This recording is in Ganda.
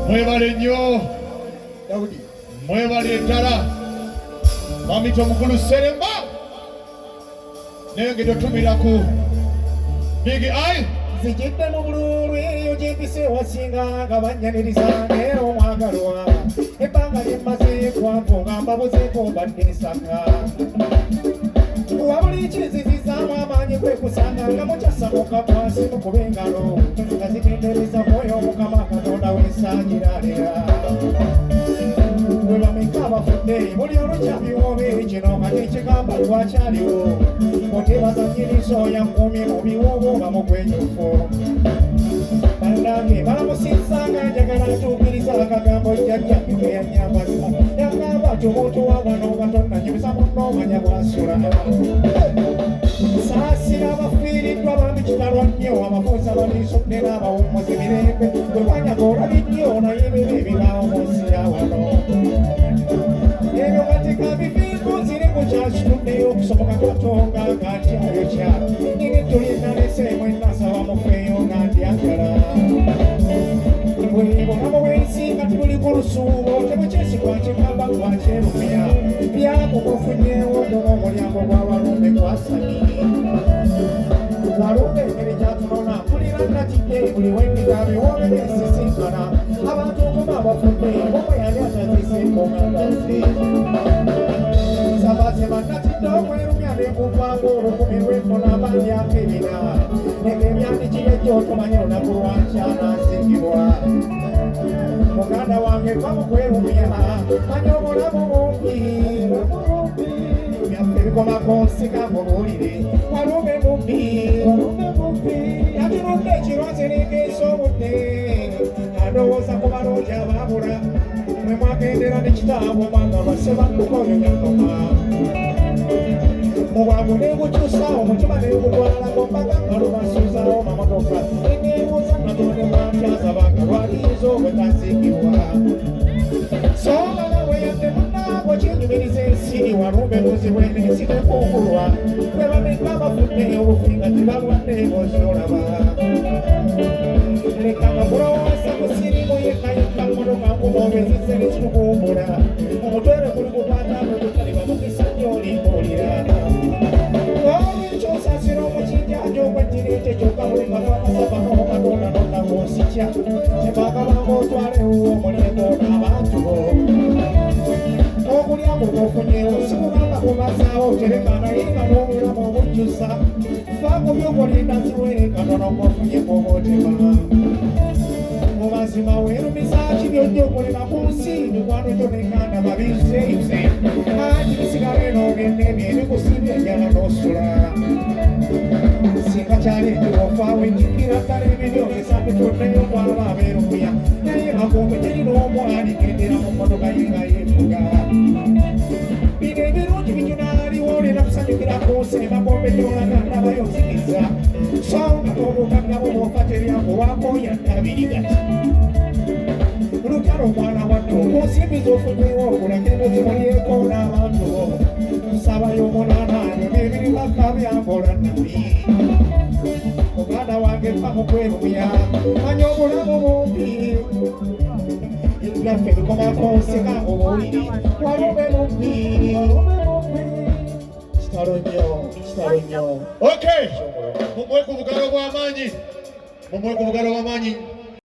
Mwebale nnyo mwebale ddala Mamito Mukulu Seremba naye ngetotumiraku Big Eye zijidde n'obululu eyo gyempise wasinga nga bannyaniriza ng'era omwagalwa ebbanga lyemmaze kwampu nga mbabuzeeko mbadde nsaka wabuli kizizizaamu amaanyi kwekusanga nga mukyasamuka pasi mukuba engalo nga zitendereza mwoyo Mukama Katonda w'ensaanyiralera bwe bameka abafudde buli olukyabiwoobe kino nga tekigamba lwakyaliwo otebazanyiriza oyankumye mu biwoobo nga mugwenyufu bannange balamusinsanga njagala ntuukiriza akagambo jjajja bwe yanyambaza yagamba ti omuntu wa wano nga tonnanyumiza munno omanya bwasula saasira abafiiriddwa bambi kitalwa nnyo abafuusa baliisodde n'abawummuzi mirembe bwe banyaga olabi nnyo naye bino ebibaawo mu nsi ya wano ebyo katika bifiiko ziri ku kyakituddeyo okusoboka Katonda ng'atyayokya nini tulinaleseemu ennasawa mufeeyo nga ndyagala bwebonamu bw'ensi nga tibuli ku lusuubo temukyesigwa kigamba lwakyerumya byakukufunyewo ddala omulyango gw'abalumbe gwasani walumbe engeri gyatunona mpulira natidde buli wendiga biwoobe byensisinkana abantu okuma abafudde omwe yali ataziseeko ngagazi sabaze bannatidde okwerumya n'enkuvaako olukumi lw'enfuna abandyako ebina nega emyandikire gy'otomanya olunaku lwankyanansingirwa muganda wange twamukwerumya manya obulamu bumbi byaffe bikomako nsika mubuulire walumbe mumbi yatunudde ekirwaze n'engeesa obudde ndowooza ku balungi abaabula mwe mwagendera ne kitaabwe omwanga lwasse bantuka oyo nyannoma mu bwangu ne bukyusa omutima ne bugwalako mpaka nga lubasuuzawo mamotoka nga tebalwadde bosolaba leka nga kulowooza ku sirimu yekayika mmotoka nkuboobezise nekikukumbula omutwere kuli kukwatamu kutaliba mukisa gy'olimbuulira olwekyosaasira omukinjanja ogwettireete kyokka buli kafaanasabako katonda nonnamusikya kyebagabanga otwalewo omulimu n'abantu bo okulya kukofunyewo sikubanga kubazaawo tereka naye nga n'obulamu obujjusa faako byokolinda ziwerekanono kofunyeko omutima mu mazima weerumiza kibyojja okolera ku nsi mikwano gyo n'enganda babizeyuze ati bisigale n'ogenda ebyo ebikusibya enjala n'osula singa kyali ekiwofaawe njikira ddala ebibyogeza bituddeyo kwaba abeerukuya naye bakumbe teri n'omu aligendera mu mmotoka ye nga yeefuga bino ebirungi bijunaaliwo olina kusanyukira ku nsi ne bakombe gyolaganda bayozikiriza so nga obugagga bwo bwofa teryakuwaako yattabirigati lutalo omwana wattu kunsimbi z'ofunyewo okulagenda zimulyeko n'abantu bo nsaba y'omunaanaanyo n'ebiribaka byambola nabi muganda wange mpa mu kwerumya manya obulamu bumbi byaffe bikomako nsika obuwuliri walube bumbi kitalo nnyo Okay, mumuwe ku bugalo bw'amaanyi, mumuwe ku bugalo bw'amaanyi.